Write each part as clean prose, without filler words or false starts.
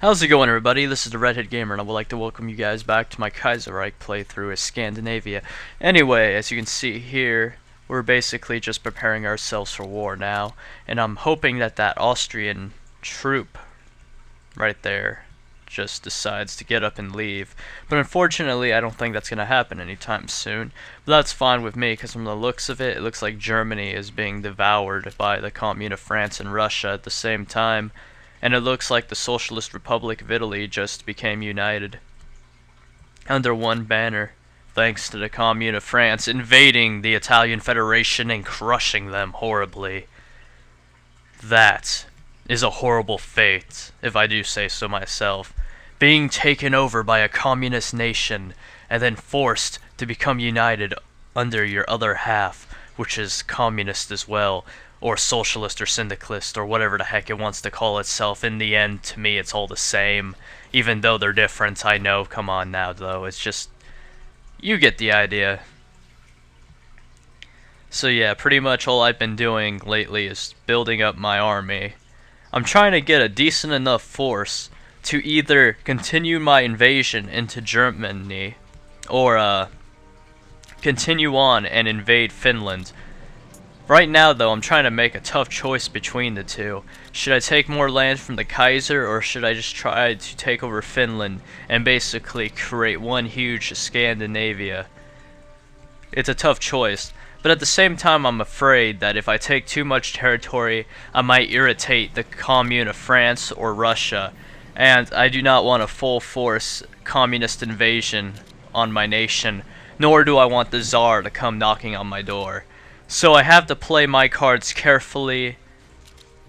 How's it going, everybody? This is TheRedHeadGamer, and I would like to welcome you guys back to my Kaiserreich playthrough of Scandinavia. Anyway, as you can see here, we're basically just preparing ourselves for war now, and I'm hoping that that Austrian troop right there just decides to get up and leave. But unfortunately, I don't think that's going to happen anytime soon. But that's fine with me, because from the looks of it, it looks like Germany is being devoured by the Commune of France and Russia at the same time. And it looks like the Socialist Republic of Italy just became united under one banner, thanks to the Commune of France invading the Italian Federation and crushing them horribly. That is a horrible fate, if I do say so myself. Being taken over by a communist nation and then forced to become united under your other half, which is communist as well, or socialist or syndicalist or whatever the heck it wants to call itself. In the end, to me, it's all the same, even though they're different. I know, come on now, though, it's just, you get the idea. So yeah, pretty much all I've been doing lately is building up my army. I'm trying to get a decent enough force to either continue my invasion into Germany or continue on and invade Finland. Right now, though, I'm trying to make a tough choice between the two. Should I take more land from the Kaiser, or should I just try to take over Finland and basically create one huge Scandinavia? It's a tough choice, but at the same time, I'm afraid that if I take too much territory, I might irritate the Commune of France or Russia, and I do not want a full-force communist invasion on my nation, nor do I want the Tsar to come knocking on my door. So I have to play my cards carefully,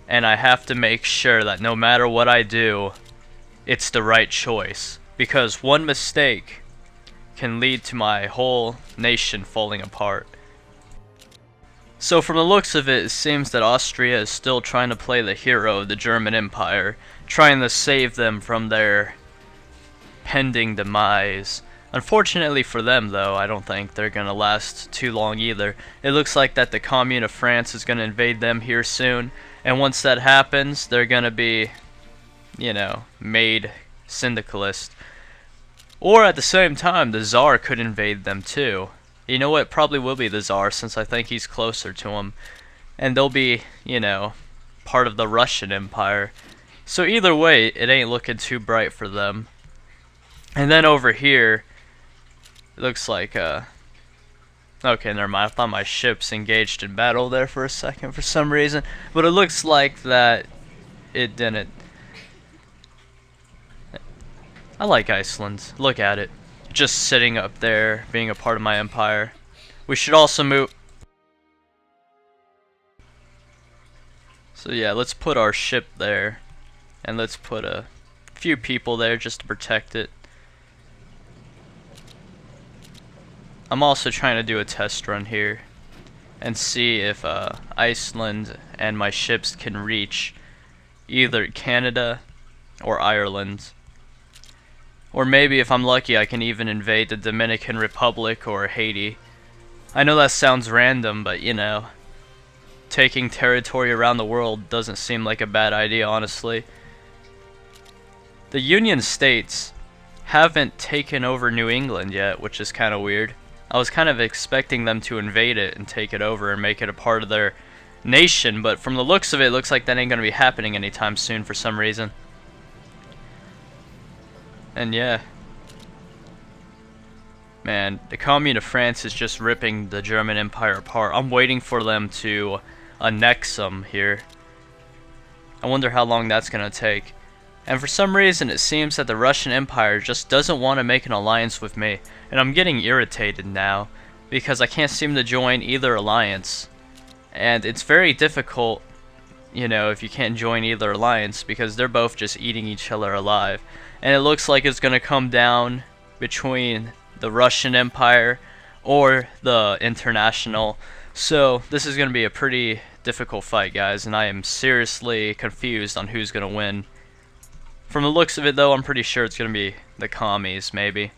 and I have to make sure that no matter what I do, it's the right choice. Because one mistake can lead to my whole nation falling apart. So from the looks of it, it seems that Austria is still trying to play the hero of the German Empire, trying to save them from their pending demise. Unfortunately for them, though, I don't think they're going to last too long either. It looks like that the Commune of France is going to invade them here soon, and once that happens, they're going to be, you know, made syndicalist. Or at the same time, the Tsar could invade them too. You know what, probably will be the Tsar, since I think he's closer to him. And they'll be, you know, part of the Russian Empire. So either way, it ain't looking too bright for them. And then over here, it looks like, okay, never mind. I thought my ship's engaged in battle there for a second for some reason. But it looks like that it didn't. I like Iceland. Look at it. Just sitting up there, being a part of my empire. We should also move. So yeah, let's put our ship there. And let's put a few people there just to protect it. I'm also trying to do a test run here and see if Iceland and my ships can reach either Canada or Ireland. Or maybe if I'm lucky I can even invade the Dominican Republic or Haiti. I know that sounds random, but you know, taking territory around the world doesn't seem like a bad idea, honestly. The Union States haven't taken over New England yet, which is kind of weird. I was kind of expecting them to invade it and take it over and make it a part of their nation, but from the looks of it, it looks like that ain't going to be happening anytime soon for some reason. And yeah. Man, the Commune of France is just ripping the German Empire apart. I'm waiting for them to annex them here. I wonder how long that's going to take. And for some reason, it seems that the Russian Empire just doesn't want to make an alliance with me. And I'm getting irritated now, because I can't seem to join either alliance. And it's very difficult, you know, if you can't join either alliance, because they're both just eating each other alive. And it looks like it's going to come down between the Russian Empire or the International. So this is going to be a pretty difficult fight, guys, and I am seriously confused on who's going to win. From the looks of it, though, I'm pretty sure it's going to be the commies, maybe.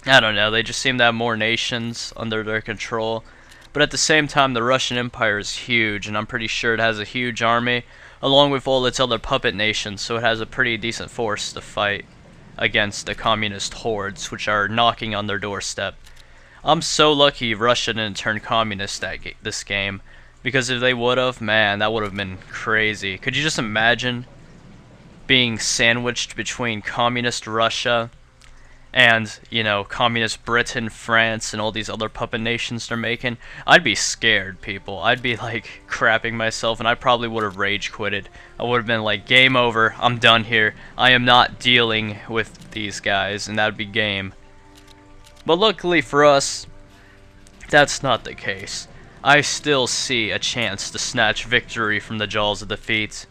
I don't know, they just seem to have more nations under their control. But at the same time, the Russian Empire is huge, and I'm pretty sure it has a huge army. along with all its other puppet nations, so it has a pretty decent force to fight against the communist hordes, which are knocking on their doorstep. I'm so lucky Russia didn't turn communist this game, because if they would've, man, that would've been crazy. Could you just imagine being sandwiched between communist Russia and, you know, communist Britain, France, and all these other puppet nations they're making? I'd be scared, people. I'd be, like, crapping myself, and I probably would have rage quitted. I would have been like, game over, I'm done here. I am not dealing with these guys, and that would be game. But luckily for us, that's not the case. I still see a chance to snatch victory from the jaws of defeat.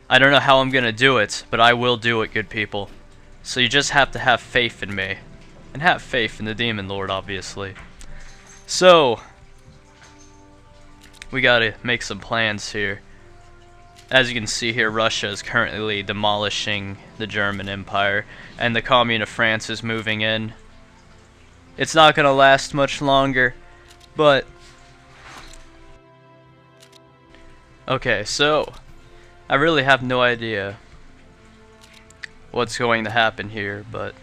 I don't know how I'm gonna do it, but I will do it, good people. So you just have to have faith in me. And have faith in the Demon Lord, obviously. So, we gotta make some plans here. As you can see here, Russia is currently demolishing the German Empire, and the Commune of France is moving in. It's not gonna last much longer, but... Okay, so, I really have no idea what's going to happen here, but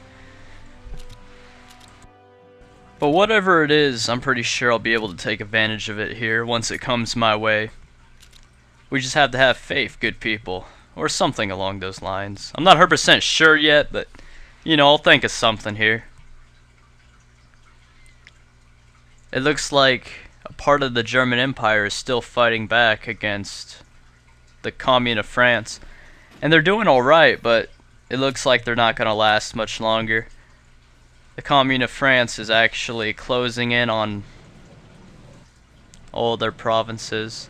whatever it is, I'm pretty sure I'll be able to take advantage of it here once it comes my way. We just have to have faith, good people, or something along those lines. I'm not 100% sure yet, but, you know, I'll think of something here. It looks like a part of the German Empire is still fighting back against the Commune of France, and they're doing alright, but it looks like they're not going to last much longer. The Commune of France is actually closing in on all their provinces,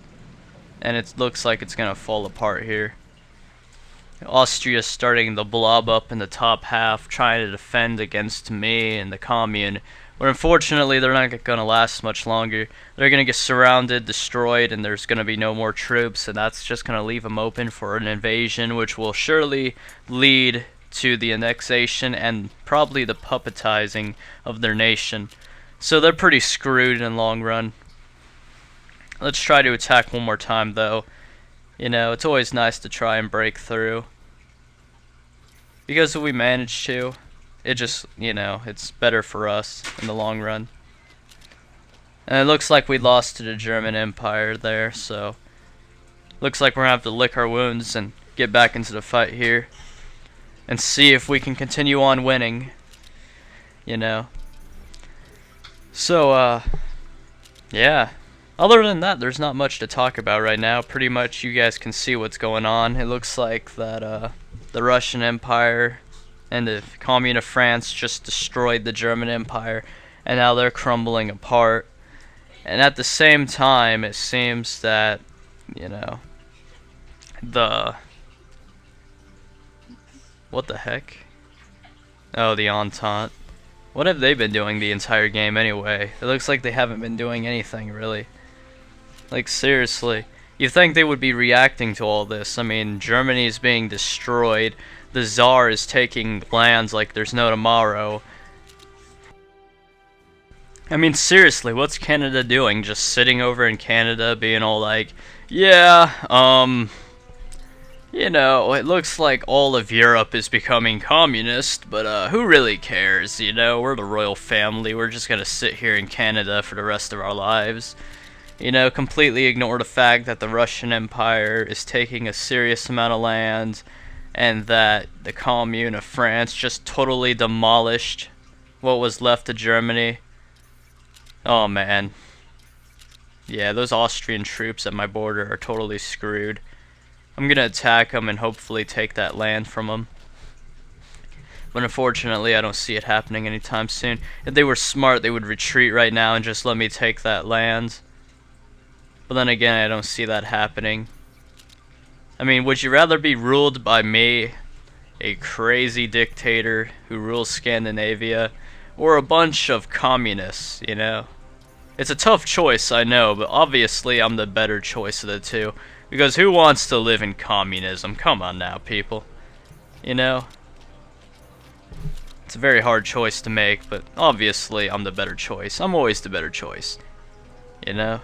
and it looks like it's going to fall apart here. Austria's starting to blob up in the top half, trying to defend against me and the Commune, but unfortunately they're not going to last much longer. They're going to get surrounded, destroyed, and there's going to be no more troops, and that's just going to leave them open for an invasion, which will surely lead to the annexation and probably the puppetizing of their nation. So they're pretty screwed in the long run. Let's try to attack one more time, though. You know, it's always nice to try and break through, because if we manage to, it just, you know, it's better for us in the long run. And it looks like we lost to the German Empire there, so looks like we're gonna have to lick our wounds and get back into the fight here and see if we can continue on winning, you know. So, yeah. Other than that, there's not much to talk about right now. Pretty much you guys can see what's going on. It looks like that, the Russian Empire and the Commune of France just destroyed the German Empire, and now they're crumbling apart. And at the same time, it seems that, you know, what the heck? Oh, the Entente. What have they been doing the entire game anyway? It looks like they haven't been doing anything, really. Like, seriously. You think they would be reacting to all this? I mean, Germany is being destroyed. The Tsar is taking lands like there's no tomorrow. I mean, seriously, what's Canada doing? Just sitting over in Canada being all like, yeah, you know, it looks like all of Europe is becoming communist, but who really cares, you know? We're the royal family. We're just gonna sit here in Canada for the rest of our lives. You know, completely ignore the fact that the Russian Empire is taking a serious amount of land, and that the Commune of France just totally demolished what was left of Germany. Oh man. Yeah, those Austrian troops at my border are totally screwed. I'm gonna attack them and hopefully take that land from them. But unfortunately, I don't see it happening anytime soon. If they were smart, they would retreat right now and just let me take that land. But then again, I don't see that happening. I mean, would you rather be ruled by me, a crazy dictator who rules Scandinavia, or a bunch of communists, you know? It's a tough choice, I know, but obviously I'm the better choice of the two. Because who wants to live in communism? Come on now, people. You know? It's a very hard choice to make, but obviously I'm the better choice. I'm always the better choice. You know?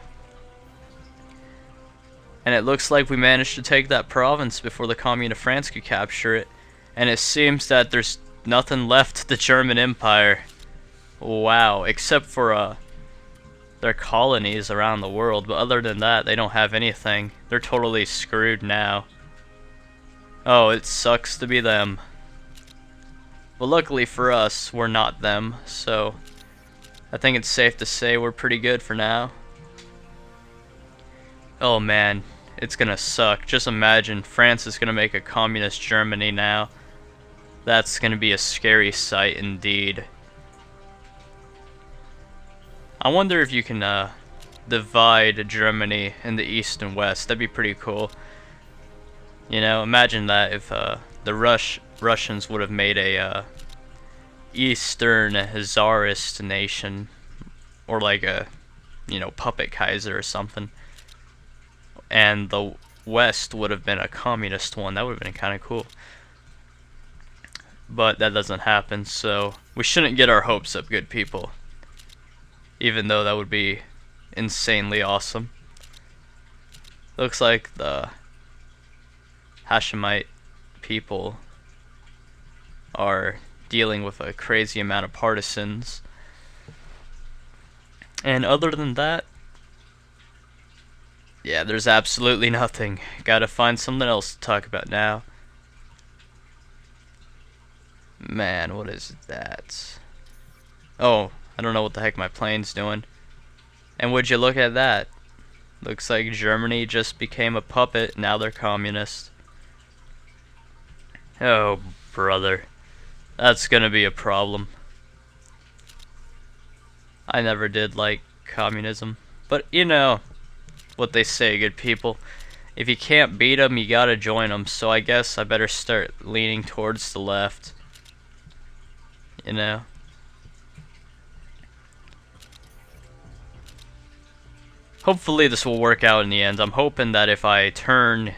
And it looks like we managed to take that province before the Commune of France could capture it. And it seems that there's nothing left of the German Empire. Wow, except for their colonies around the world, but other than that, they don't have anything. They're totally screwed now. Oh, it sucks to be them. Well, luckily for us, we're not them, so I think it's safe to say we're pretty good for now. Oh man, it's gonna suck. Just imagine France is gonna make a communist Germany now. That's gonna be a scary sight indeed. I wonder if you can divide Germany into East and West. That'd be pretty cool. You know, imagine that if the Russians would have made a Eastern Tsarist nation, or like a, you know, puppet Kaiser or something, and the West would have been a communist one. That would have been kind of cool. But that doesn't happen, so we shouldn't get our hopes up, good people. Even though that would be insanely awesome. Looks like the Hashemite people are dealing with a crazy amount of partisans. And other than that, yeah, there's absolutely nothing. Gotta find something else to talk about now. Man, what is that? Oh, I don't know what the heck my plane's doing. And would you look at that? Looks like Germany just became a puppet, now they're communist. Oh, brother. That's gonna be a problem. I never did like communism. But, you know what they say, good people. If you can't beat them, you gotta join them. So I guess I better start leaning towards the left. You know? Hopefully this will work out in the end. I'm hoping that if I turn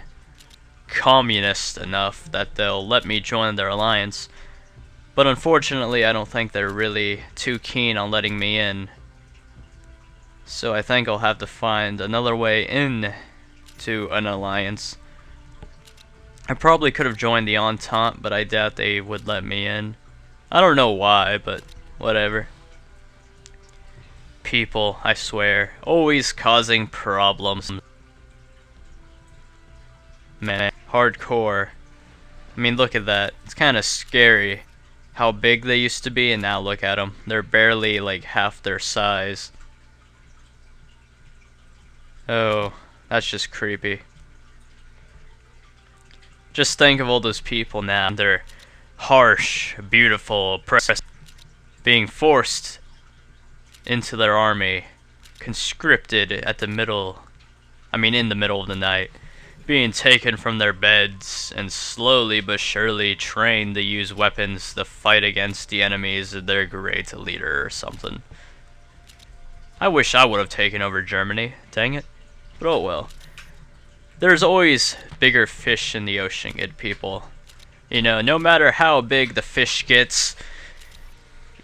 communist enough, that they'll let me join their alliance. But unfortunately, I don't think they're really too keen on letting me in. So I think I'll have to find another way in to an alliance. I probably could have joined the Entente, but I doubt they would let me in. I don't know why, but whatever. People, I swear, always causing problems. Man, hardcore. I mean, look at that. It's kind of scary how big they used to be, and now look at them. They're barely like half their size. Oh, that's just creepy. Just think of all those people now. They're harsh, beautiful, oppressed, being forced into their army, conscripted at the middle, in the middle of the night, being taken from their beds and slowly but surely trained to use weapons to fight against the enemies of their great leader or something. I wish I would have taken over Germany, dang it, but oh well. There's always bigger fish in the ocean, good people. You know, no matter how big the fish gets,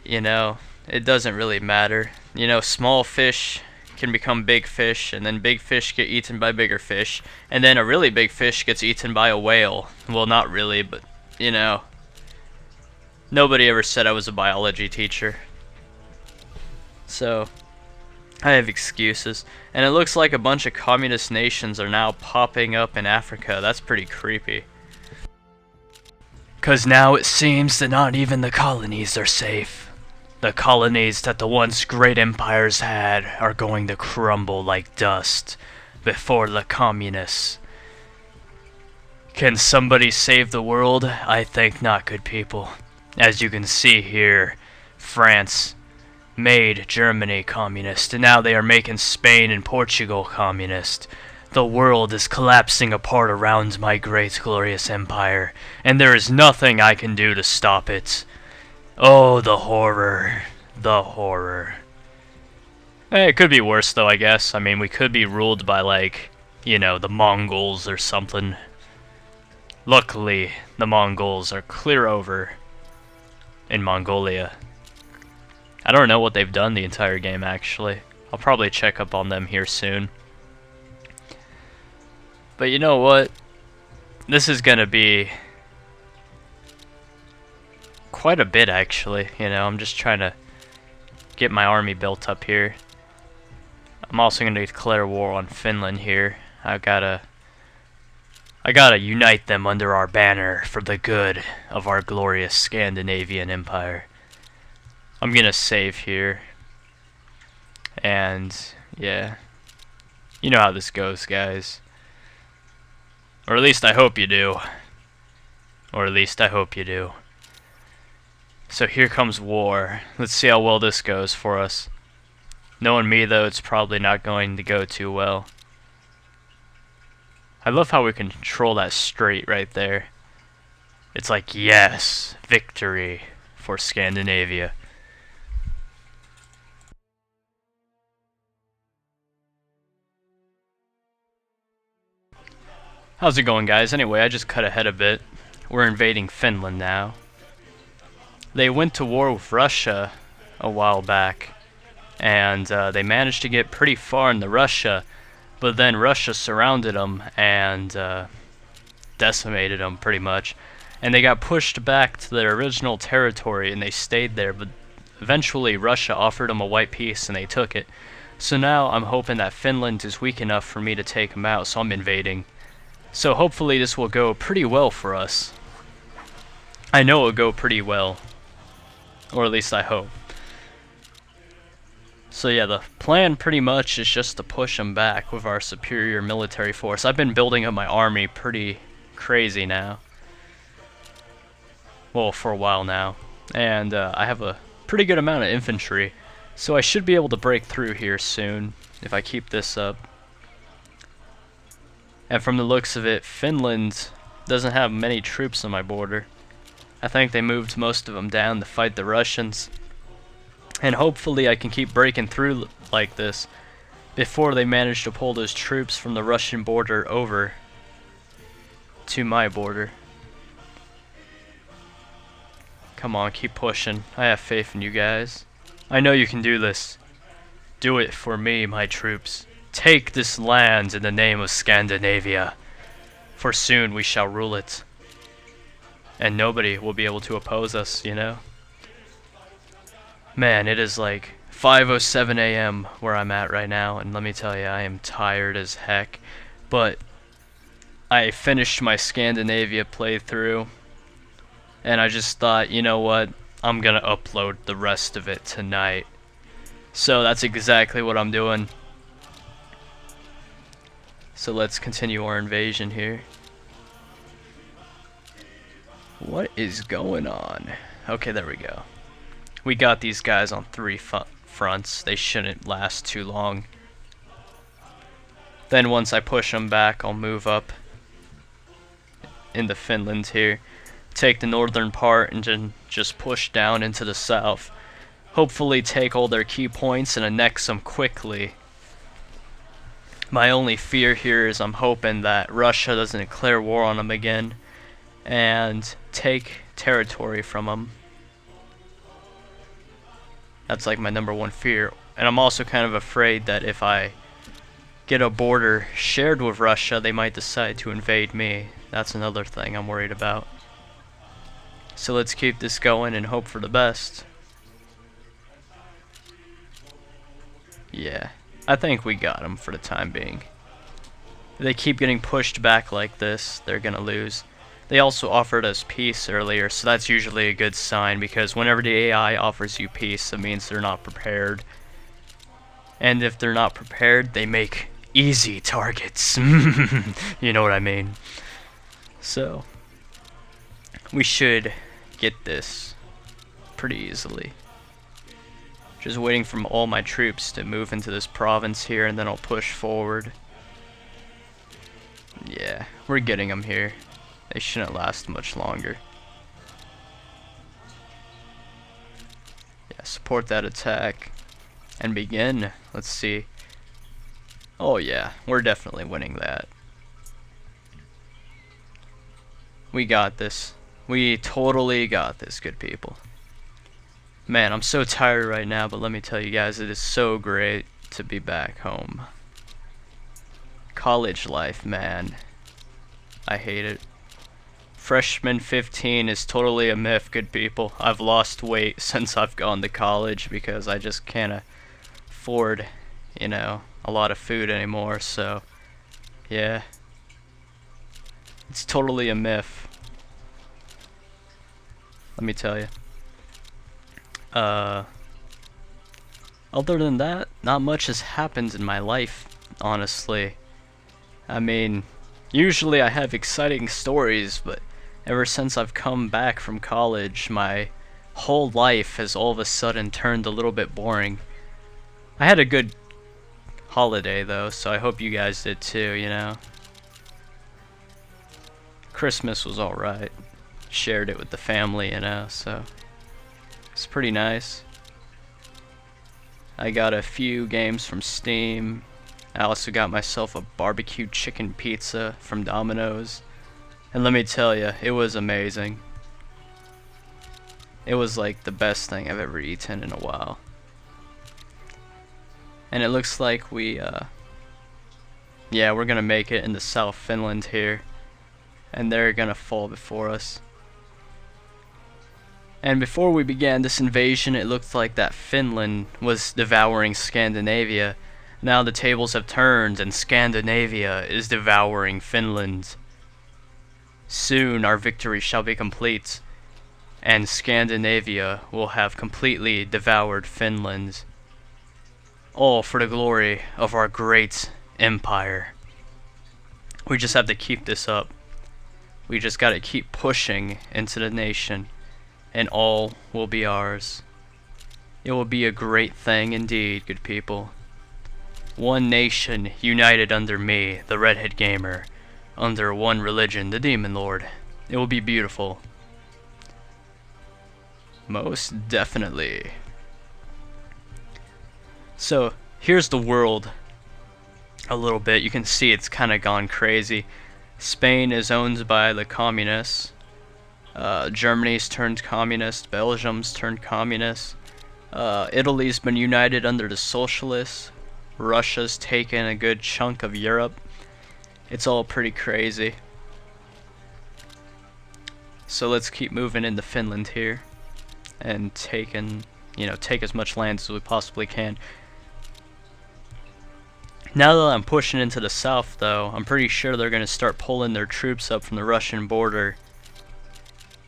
you know, it doesn't really matter. You know, small fish can become big fish, and then big fish get eaten by bigger fish, and then a really big fish gets eaten by a whale. Well, not really, but, you know. Nobody ever said I was a biology teacher. So, I have excuses. And it looks like a bunch of communist nations are now popping up in Africa. That's pretty creepy. 'Cause now it seems that not even the colonies are safe. The colonies that the once great empires had are going to crumble like dust before the communists. Can somebody save the world? I think not, good people. As you can see here, France made Germany communist, and now they are making Spain and Portugal communist. The world is collapsing apart around my great glorious empire, and there is nothing I can do to stop it. Oh, the horror. The horror. It could be worse, though, I guess. I mean, we could be ruled by, like, you know, the Mongols or something. Luckily, the Mongols are clear over in Mongolia. I don't know what they've done the entire game, actually. I'll probably check up on them here soon. But you know what? This is gonna be quite a bit, actually. You know, I'm just trying to get my army built up here. I'm also gonna declare war on Finland here. I gotta unite them under our banner for the good of our glorious Scandinavian empire. I'm gonna save here. And yeah, you know how this goes, guys. Or at least I hope you do. Or at least I hope you do. So here comes war. Let's see how well this goes for us. Knowing me, though, it's probably not going to go too well. I love how we can control that strait right there. It's like, yes, victory for Scandinavia. How's it going, guys? Anyway, I just cut ahead a bit. We're invading Finland now. They went to war with Russia a while back, and they managed to get pretty far into Russia, but then Russia surrounded them and decimated them pretty much, and they got pushed back to their original territory, and they stayed there, but eventually Russia offered them a white peace, and they took it. So now I'm hoping that Finland is weak enough for me to take them out, so I'm invading. So hopefully this will go pretty well for us. I know it'll go pretty well. Or at least I hope. So yeah, the plan pretty much is just to push them back with our superior military force. I've been building up my army pretty crazy now. Well, for a while now. And I have a pretty good amount of infantry. So I should be able to break through here soon if I keep this up. And from the looks of it, Finland doesn't have many troops on my border. I think they moved most of them down to fight the Russians. And hopefully I can keep breaking through like this before they manage to pull those troops from the Russian border over to my border. Come on, keep pushing. I have faith in you guys. I know you can do this. Do it for me, my troops. Take this land in the name of Scandinavia, for soon we shall rule it. And nobody will be able to oppose us, you know? Man, it is like 5:07 a.m. where I'm at right now, and let me tell you, I am tired as heck. But I finished my Scandinavia playthrough, and I just thought, you know what? I'm gonna upload the rest of it tonight. So that's exactly what I'm doing. So let's continue our invasion here. What is going on? Okay, there we go. We got these guys on 3 fronts. They shouldn't last too long. Then once I push them back, I'll move up into Finland here. Take the northern part and then just push down into the south. Hopefully take all their key points and annex them quickly. My only fear here is I'm hoping that Russia doesn't declare war on them again and take territory from them. That's like my #1 fear. And I'm also kind of afraid that if I get a border shared with Russia, they might decide to invade me. That's another thing I'm worried about. So let's keep this going and hope for the best. Yeah, I think we got them for the time being. If they keep getting pushed back like this, they're gonna lose. They also offered us peace earlier, so that's usually a good sign, because whenever the AI offers you peace, it means they're not prepared. And if they're not prepared, they make easy targets. You know what I mean? So, we should get this pretty easily. Just waiting for all my troops to move into this province here, and then I'll push forward. Yeah, we're getting them here. They shouldn't last much longer. Yeah, support that attack and begin. Let's see. Oh yeah, we're definitely winning that. We got this. We totally got this, good people. Man, I'm so tired right now, but let me tell you guys, it is so great to be back home. College life, man. I hate it. Freshman 15 is totally a myth, good people. I've lost weight since I've gone to college because I just can't afford, you know, a lot of food anymore, so yeah. It's totally a myth. Let me tell you. Other than that, not much has happened in my life, honestly. I mean, usually I have exciting stories, but ever since I've come back from college, my whole life has all of a sudden turned a little bit boring. I had a good holiday though, so I hope you guys did too, you know. Christmas was alright. Shared it with the family, you know, so it's pretty nice. I got a few games from Steam. I also got myself a barbecue chicken pizza from Domino's. And let me tell you, it was amazing. It was like the best thing I've ever eaten in a while. And it looks like yeah, we're gonna make it into South Finland here. And they're gonna fall before us. And before we began this invasion, it looked like that Finland was devouring Scandinavia. Now the tables have turned and Scandinavia is devouring Finland. Soon our victory shall be complete, and Scandinavia will have completely devoured Finland. All for the glory of our great empire. We just have to keep this up. We just gotta keep pushing into the nation, and all will be ours. It will be a great thing indeed, good people. One nation united under me, the Redhead Gamer, under one religion, the Demon Lord. It will be beautiful. Most definitely. So, here's the world a little bit. You can see it's kind of gone crazy. Spain is owned by the communists. Germany's turned communist. Belgium's turned communist. Italy's been united under the socialists. Russia's taken a good chunk of Europe. It's all pretty crazy. So let's keep moving into Finland here and take as much land as we possibly can. Now that I'm pushing into the south though, I'm pretty sure they're gonna start pulling their troops up from the Russian border.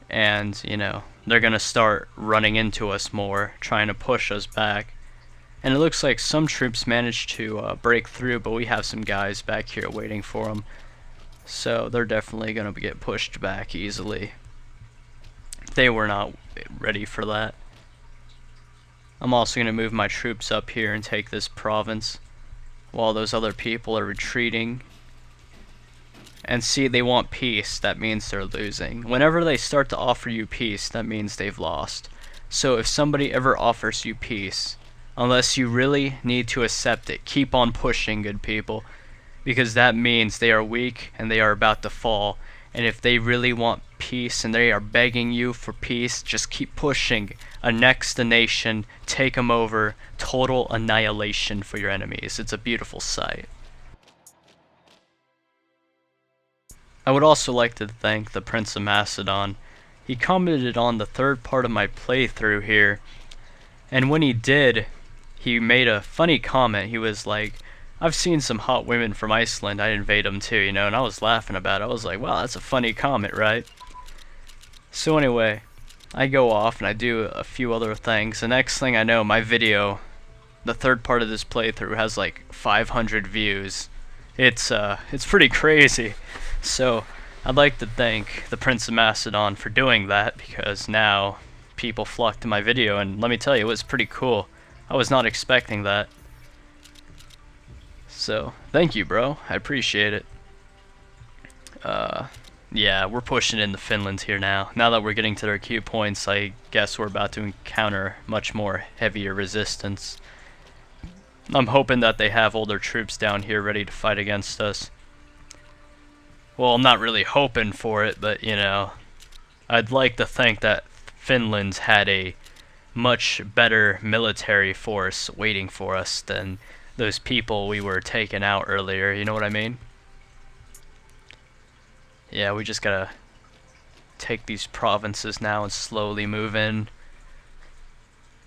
And, you know, they're gonna start running into us more, trying to push us back. And it looks like some troops managed to break through, but we have some guys back here waiting for them. So they're definitely gonna get pushed back easily. They were not ready for that. I'm also gonna move my troops up here and take this province, while those other people are retreating. And see, they want peace, that means they're losing. Whenever they start to offer you peace, that means they've lost. So if somebody ever offers you peace, unless you really need to accept it, keep on pushing, good people. Because that means they are weak and they are about to fall. And if they really want peace and they are begging you for peace, just keep pushing. Annex the nation, take them over, total annihilation for your enemies. It's a beautiful sight. I would also like to thank the Prince of Macedon. He commented on the third part of my playthrough here, and when he did, he made a funny comment. He was like, I've seen some hot women from Iceland, I'd invade them too, you know, and I was laughing about it. I was like, wow, that's a funny comment, right? So anyway, I go off and I do a few other things. The next thing I know, my video, the third part of this playthrough, has like 500 views. It's pretty crazy. So I'd like to thank the Prince of Macedon for doing that, because now people flock to my video, and let me tell you, it was pretty cool. I was not expecting that. So thank you, bro. I appreciate it. Yeah, we're pushing into Finland here now. Now that we're getting to their key points, I guess we're about to encounter much more heavier resistance. I'm hoping that they have all their troops down here ready to fight against us. Well, I'm not really hoping for it, but, you know, I'd like to think that Finland's had a much better military force waiting for us than those people we were taking out earlier, you know what I mean? Yeah, we just gotta take these provinces now and slowly move in.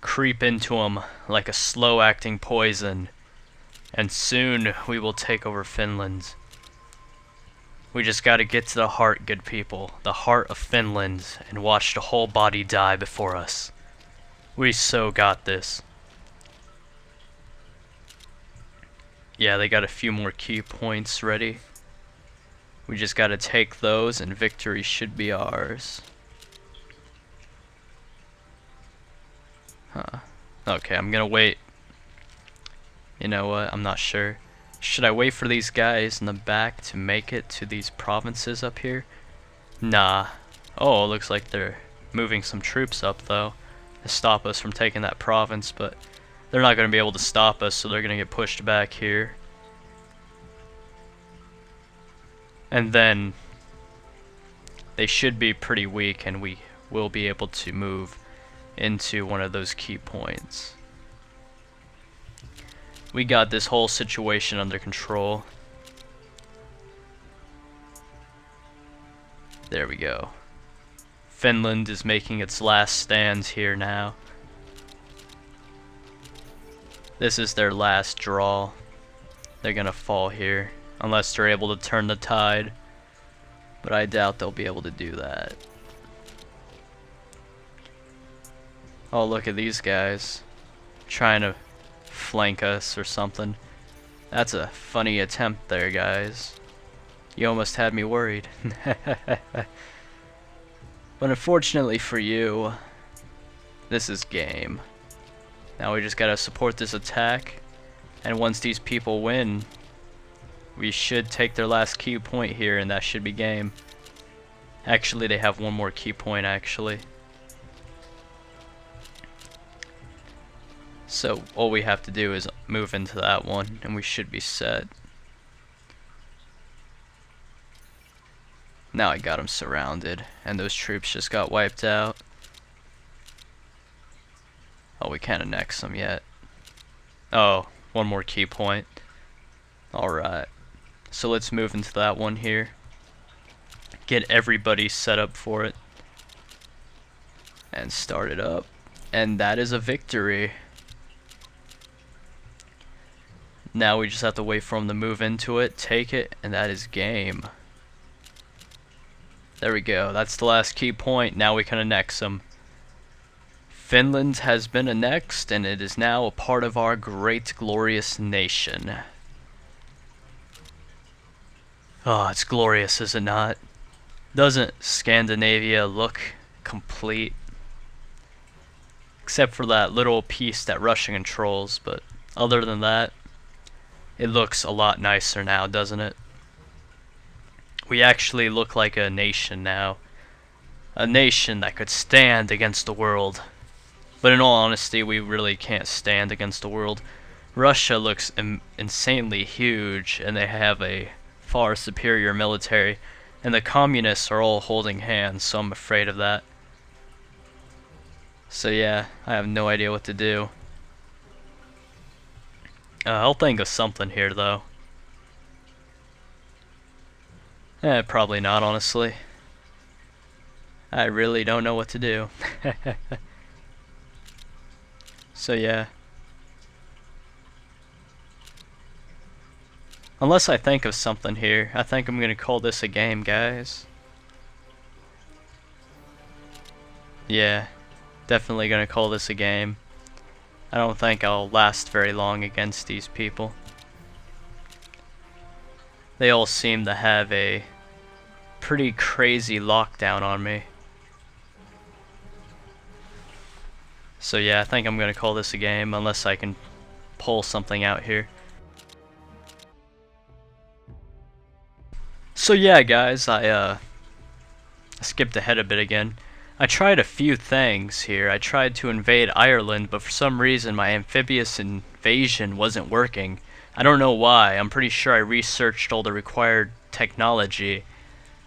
Creep into them like a slow-acting poison. And soon we will take over Finland. We just gotta get to the heart, good people. The heart of Finland, and watch the whole body die before us. We so got this. Yeah, they got a few more key points ready. We just gotta take those and victory should be ours. Huh. Okay, I'm gonna wait. You know what? I'm not sure. Should I wait for these guys in the back to make it to these provinces up here? Nah. Oh, it looks like they're moving some troops up though to stop us from taking that province, but they're not gonna be able to stop us, so they're gonna get pushed back here. And then they should be pretty weak and we will be able to move into one of those key points. We got this whole situation under control. There we go. Finland is making its last stands here now. This is their last draw. They're gonna fall here unless they're able to turn the tide, but I doubt they'll be able to do that. Oh, look at these guys trying to flank us or something. That's a funny attempt there, guys. You almost had me worried. But unfortunately for you, this is game. Now we just gotta support this attack, and once these people win, we should take their last key point here, and that should be game. Actually, they have one more key point, actually. So all we have to do is move into that one, and we should be set. Now I got them surrounded, and those troops just got wiped out. Oh, we can't annex them yet. Oh, one more key point. Alright. So let's move into that one here. Get everybody set up for it. And start it up. And that is a victory. Now we just have to wait for them to move into it, take it, and that is game. There we go. That's the last key point. Now we can annex them. Finland has been annexed, and it is now a part of our great, glorious nation. Oh, it's glorious, is it not? Doesn't Scandinavia look complete? Except for that little piece that Russia controls, but other than that, it looks a lot nicer now, doesn't it? We actually look like a nation now. A nation that could stand against the world. But in all honesty, we really can't stand against the world. Russia looks insanely huge, and they have a far superior military. And the communists are all holding hands, so I'm afraid of that. So yeah, I have no idea what to do. I'll think of something here, though. Probably not, honestly. I really don't know what to do. So yeah. Unless I think of something here, I think I'm gonna call this a game, guys. Yeah, definitely gonna call this a game. I don't think I'll last very long against these people. They all seem to have a pretty crazy lockdown on me. So yeah, I think I'm gonna call this a game unless I can pull something out here. So yeah, guys, I skipped ahead a bit again. I tried a few things here. I tried to invade Ireland, but for some reason my amphibious invasion wasn't working. I don't know why. I'm pretty sure I researched all the required technology,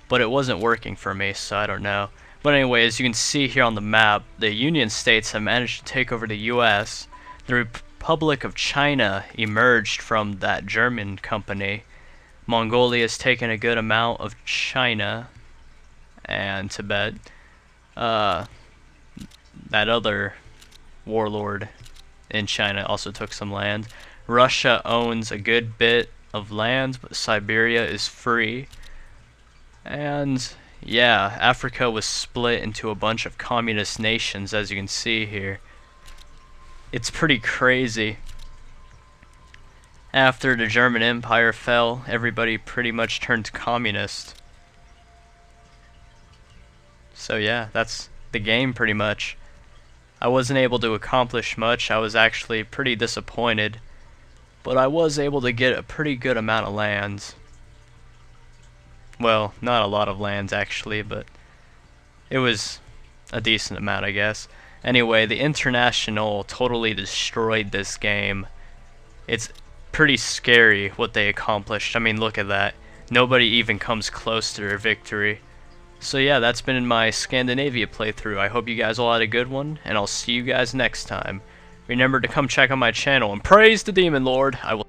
but it wasn't working for me, so I don't know. But anyway, as you can see here on the map, the Union States have managed to take over the US. The Republic of China emerged from that German company, Mongolia's taken a good amount of China and Tibet. That other warlord in China also took some land. Russia owns a good bit of land, but Siberia is free. And yeah, Africa was split into a bunch of communist nations, as you can see here. It's pretty crazy. After the German Empire fell, everybody pretty much turned communist. So yeah, that's the game pretty much. I wasn't able to accomplish much. I was actually pretty disappointed. But I was able to get a pretty good amount of lands. Well, not a lot of lands actually, but it was a decent amount, I guess. Anyway, the International totally destroyed this game. It's pretty scary what they accomplished. I mean, look at that. Nobody even comes close to their victory. So yeah, that's been my Scandinavia playthrough. I hope you guys all had a good one, and I'll see you guys next time. Remember to come check out my channel, and praise the Demon Lord. I will